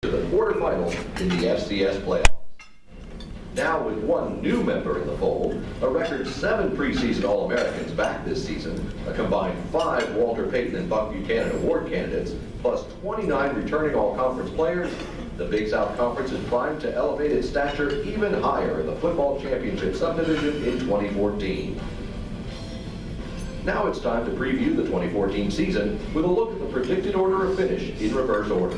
to the quarterfinals in the FCS playoffs. Now with one new member in the fold, a record 7 preseason All-Americans back this season, a combined 5 Walter Payton and Buck Buchanan Award candidates, plus 29 returning All-Conference players, the Big South Conference is primed to elevate its stature even higher in the football championship subdivision in 2014. Now it's time to preview the 2014 season with a look at the predicted order of finish in reverse order.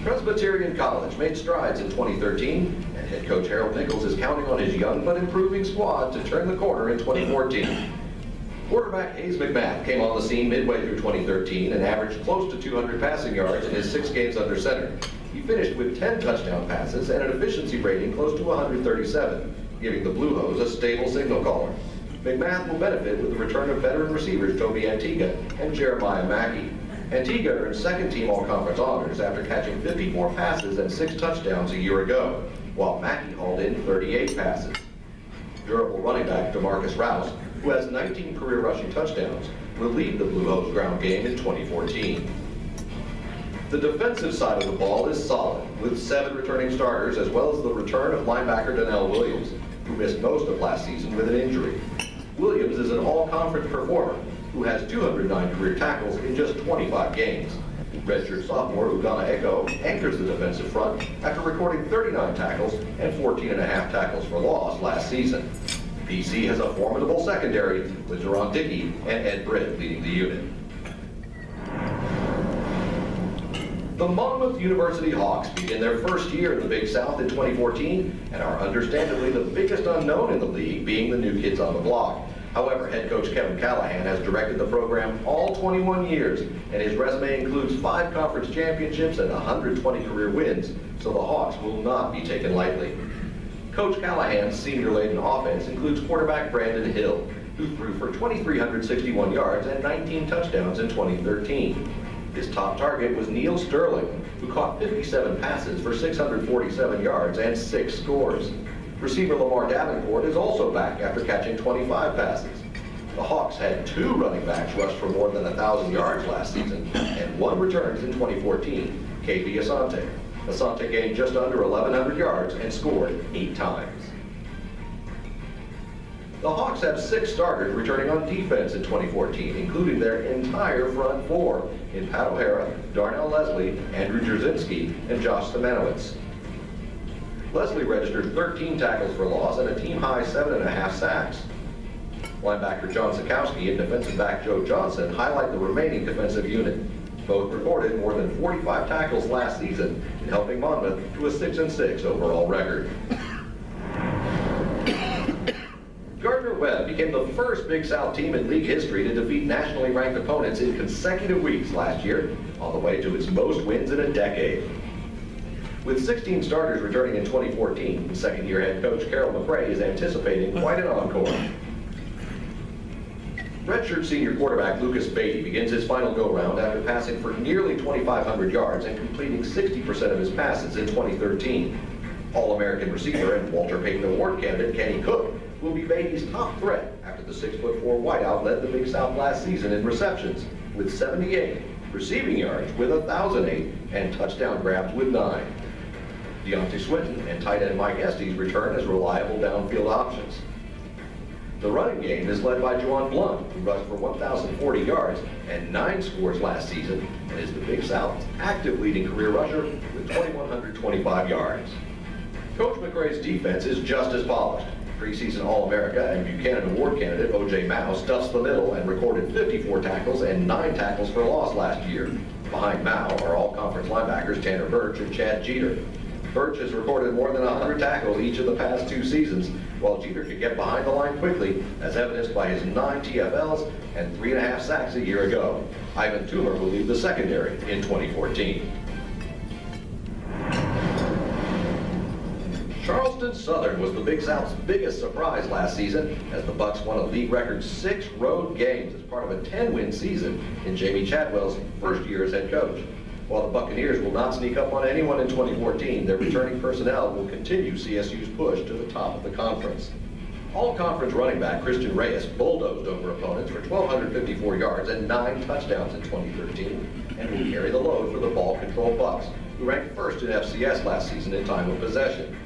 Presbyterian College made strides in 2013, and head coach Harold Nichols is counting on his young but improving squad to turn the corner in 2014. Quarterback Hayes McMath came on the scene midway through 2013 and averaged close to 200 passing yards in his 6 games under center. He finished with 10 touchdown passes and an efficiency rating close to 137, giving the Blue Hose a stable signal caller. McMath will benefit with the return of veteran receivers Toby Antigua and Jeremiah Mackey. Antigua earned second-team All-Conference honors after catching 54 passes and 6 touchdowns a year ago, while Mackey hauled in 38 passes. Durable running back DeMarcus Rouse, who has 19 career rushing touchdowns, will lead the Blue Hose ground game in 2014. The defensive side of the ball is solid, with 7 returning starters as well as the return of linebacker Donnell Williams, who missed most of last season with an injury. Williams is an all-conference performer who has 209 career tackles in just 25 games. Redshirt sophomore Ugonna Echo anchors the defensive front after recording 39 tackles and 14.5 tackles for loss last season. PC has a formidable secondary with Jerron Dickey and Ed Britt leading the unit. The Monmouth University Hawks begin their first year in the Big South in 2014 and are understandably the biggest unknown in the league, being the new kids on the block. However, head coach Kevin Callahan has directed the program all 21 years, and his resume includes 5 conference championships and 120 career wins, so the Hawks will not be taken lightly. Coach Callahan's senior-laden offense includes quarterback Brandon Hill, who threw for 2,361 yards and 19 touchdowns in 2013. His top target was Neil Sterling, who caught 57 passes for 647 yards and 6 scores. Receiver Lamar Davenport is also back after catching 25 passes. The Hawks had 2 running backs rush for more than 1,000 yards last season, and 1 returns in 2014, KB Asante. Asante gained just under 1,100 yards and scored 8 times. The Hawks have 6 starters returning on defense in 2014, including their entire front 4 in Pat O'Hara, Darnell Leslie, Andrew Jarzynski, and Josh Semanowitz. Leslie registered 13 tackles for loss and a team-high 7.5 sacks. Linebacker John Sikowski and defensive back Joe Johnson highlight the remaining defensive unit. Both recorded more than 45 tackles last season in helping Monmouth to a 6-6 overall record. Gardner-Webb became the first Big South team in league history to defeat nationally ranked opponents in consecutive weeks last year, on the way to its most wins in a decade. With 16 starters returning in 2014, second-year head coach Carol McRae is anticipating quite an encore. Redshirt senior quarterback Lucas Beatty begins his final go-round after passing for nearly 2,500 yards and completing 60% of his passes in 2013. All-American receiver and Walter Payton Award candidate Kenny Cook will be Beatty's top threat after the 6'4" wideout led the Big South last season in receptions with 78, receiving yards with 1,008, and touchdown grabs with 9. Deontay Swinton and tight end Mike Estes return as reliable downfield options. The running game is led by Juwan Blunt, who rushed for 1,040 yards and 9 scores last season, and is the Big South's active leading career rusher with 2,125 yards. Coach McRae's defense is just as polished. Preseason All-America and Buchanan Award candidate O.J. Mao stuffs the middle and recorded 54 tackles and 9 tackles for loss last year. Behind Mao are all-conference linebackers Tanner Birch and Chad Jeter. Birch has recorded more than 100 tackles each of the past 2 seasons, while Jeter could get behind the line quickly, as evidenced by his 9 TFLs and 3.5 sacks a year ago. Ivan Toomer will lead the secondary in 2014. Charleston Southern was the Big South's biggest surprise last season, as the Bucks won a league record 6 road games as part of a 10-win season in Jamie Chadwell's first year as head coach. While the Buccaneers will not sneak up on anyone in 2014, their returning personnel will continue CSU's push to the top of the conference. All-conference running back Christian Reyes bulldozed over opponents for 1,254 yards and 9 touchdowns in 2013, and will carry the load for the ball control Bucks, who ranked first in FCS last season in time of possession.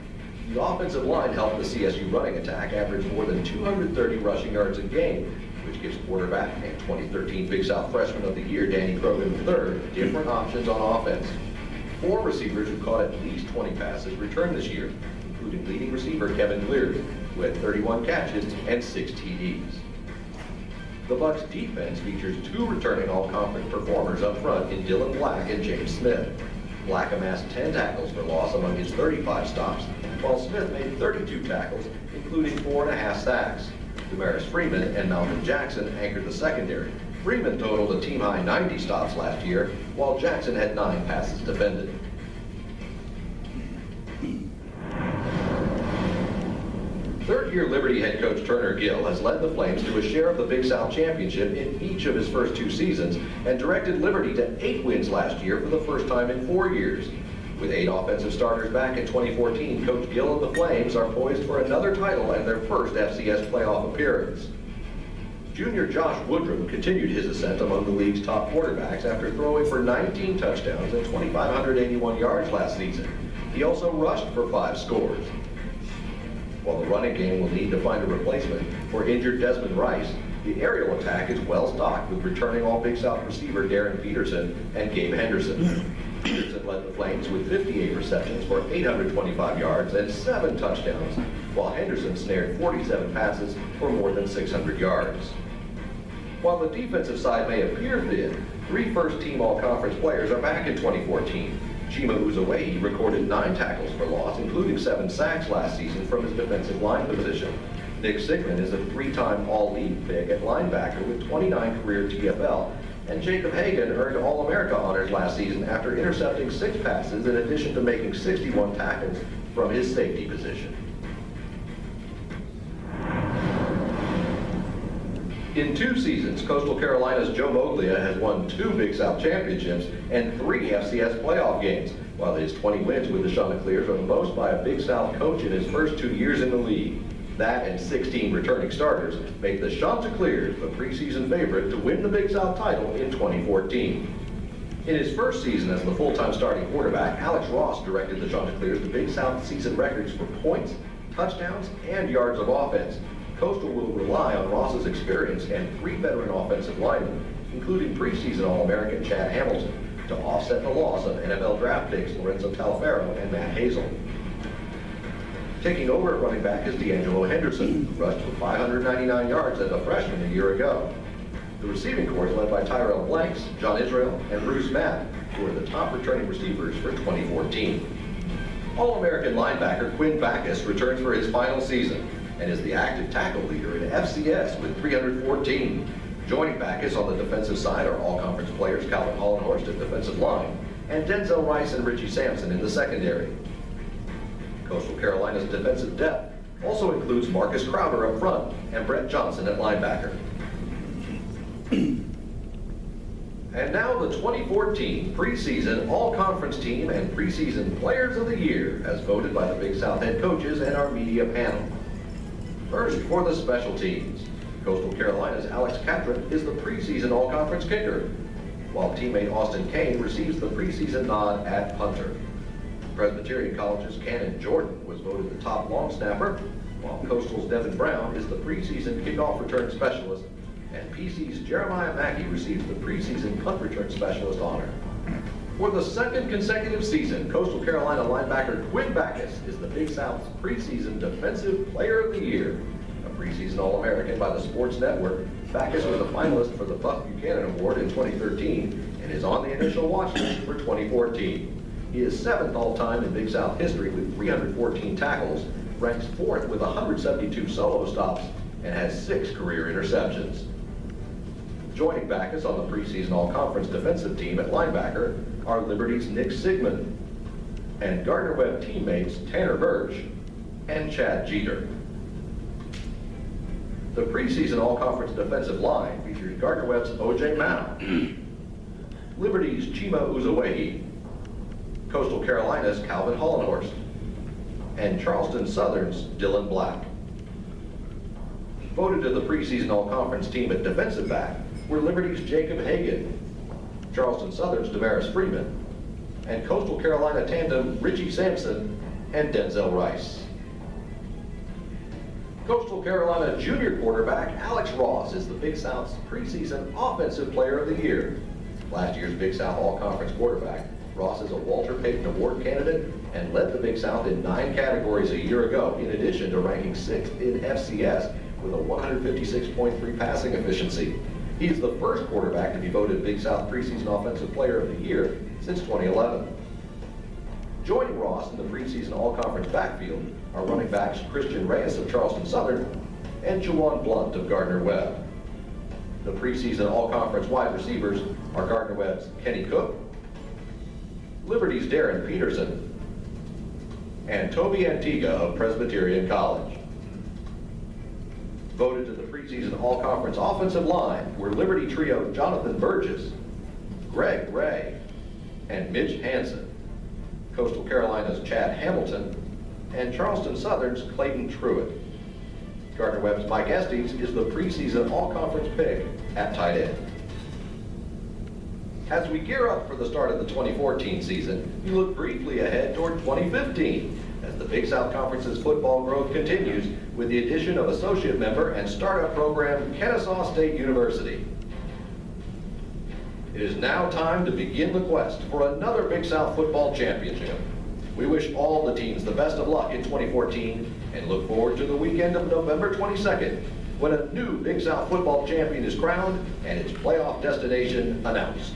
The offensive line helped the CSU running attack average more than 230 rushing yards a game, which gives quarterback and 2013 Big South Freshman of the Year Danny Krogan III different options on offense. 4 receivers who caught at least 20 passes returned this year, including leading receiver Kevin Cleary, who had 31 catches and 6 TDs. The Bucks defense features 2 returning all-conference performers up front in Dylan Black and James Smith. Black amassed 10 tackles for loss among his 35 stops, while Smith made 32 tackles, including 4.5 sacks. Damaris Freeman and Malcolm Jackson anchored the secondary. Freeman totaled a team-high 90 stops last year, while Jackson had 9 passes defended. Third-year Liberty head coach Turner Gill has led the Flames to a share of the Big South Championship in each of his first 2 seasons and directed Liberty to 8 wins last year for the first time in 4 years. With 8 offensive starters back in 2014, Coach Gill and the Flames are poised for another title and their first FCS playoff appearance. Junior Josh Woodrum continued his ascent among the league's top quarterbacks after throwing for 19 touchdowns and 2,581 yards last season. He also rushed for 5 scores. While the running game will need to find a replacement for injured Desmond Rice, the aerial attack is well stocked with returning All-Big South receiver Darren Peterson and Gabe Henderson. Peterson led the Flames with 58 receptions for 825 yards and 7 touchdowns, while Henderson snared 47 passes for more than 600 yards. While the defensive side may appear thin, 3 first-team all-conference players are back in 2014. Chima Uzoehi recorded 9 tackles for loss, including 7 sacks last season from his defensive line position. Nick Sigmund is a 3-time All-League pick at linebacker with 29 career TFL, and Jacob Hagan earned All-America honors last season after intercepting 6 passes in addition to making 61 tackles from his safety position. In 2 seasons, Coastal Carolina's Joe Moglia has won 2 Big South championships and 3 FCS playoff games, while his 20 wins with the Chanticleers are the most by a Big South coach in his first 2 years in the league. That and 16 returning starters make the Chanticleers the preseason favorite to win the Big South title in 2014. In his first season as the full-time starting quarterback, Alex Ross directed the Chanticleers to Big South season records for points, touchdowns, and yards of offense. Coastal will rely on Ross's experience and 3 veteran offensive linemen, including preseason All-American Chad Hamilton, to offset the loss of NFL draft picks Lorenzo Talaferro and Matt Hazel. Taking over at running back is D'Angelo Henderson, who rushed for 599 yards as a freshman a year ago. The receiving corps is led by Tyrell Blanks, John Israel, and Bruce Matt, who are the top returning receivers for 2014. All-American linebacker Quinn Backus returns for his final season and is the active tackle leader in FCS with 314. Joining Backus on the defensive side are all-conference players Calvin Hollenhorst at defensive line and Denzel Rice and Richie Sampson in the secondary. Coastal Carolina's defensive depth also includes Marcus Crowder up front and Brett Johnson at linebacker. And now the 2014 preseason all-conference team and preseason players of the year as voted by the Big South head coaches and our media panel. First, for the special teams, Coastal Carolina's Alex Catron is the preseason all-conference kicker, while teammate Austin Kane receives the preseason nod at punter. Presbyterian College's Cannon Jordan was voted the top long snapper, while Coastal's Devin Brown is the preseason kickoff return specialist, and PC's Jeremiah Mackey receives the preseason punt return specialist honor. For the 2nd consecutive season, Coastal Carolina linebacker Quinn Backus is the Big South's preseason Defensive Player of the Year. A preseason All-American by the Sports Network, Backus was a finalist for the Buck Buchanan Award in 2013 and is on the initial watch list for 2014. He is 7th all-time in Big South history with 314 tackles, ranks 4th with 172 solo stops, and has 6 career interceptions. Joining Backus on the preseason all-conference defensive team at linebacker are Liberty's Nick Sigmund and Gardner-Webb teammates Tanner Birch and Chad Jeter. The preseason all-conference defensive line features Gardner-Webb's O.J. Mao, Liberty's Chima Uzoehi, Coastal Carolina's Calvin Hollenhorst, and Charleston Southern's Dylan Black. Voted to the preseason all-conference team at defensive back were Liberty's Jacob Hagan, Charleston Southern's Damaris Freeman, and Coastal Carolina tandem Richie Sampson and Denzel Rice. Coastal Carolina junior quarterback Alex Ross is the Big South's preseason Offensive Player of the Year. Last year's Big South All-Conference quarterback, Ross is a Walter Payton Award candidate and led the Big South in 9 categories a year ago, in addition to ranking 6th in FCS with a 156.3 passing efficiency. He's the first quarterback to be voted Big South preseason Offensive Player of the Year since 2011. Joining Ross in the preseason all-conference backfield are running backs Christian Reyes of Charleston Southern and Juwan Blunt of Gardner-Webb. The preseason all-conference wide receivers are Gardner-Webb's Kenny Cook, Liberty's Darren Peterson, and Toby Antigua of Presbyterian College. Voted to the preseason all-conference offensive line were Liberty trio Jonathan Burgess, Greg Ray, and Mitch Hansen, Coastal Carolina's Chad Hamilton, and Charleston Southern's Clayton Truitt. Gardner-Webb's Mike Estes is the preseason all-conference pick at tight end. As we gear up for the start of the 2014 season, we look briefly ahead toward 2015 as the Big South Conference's football growth continues with the addition of associate member and startup program Kennesaw State University. It is now time to begin the quest for another Big South football championship. We wish all the teams the best of luck in 2014 and look forward to the weekend of November 22nd when a new Big South football champion is crowned and its playoff destination announced.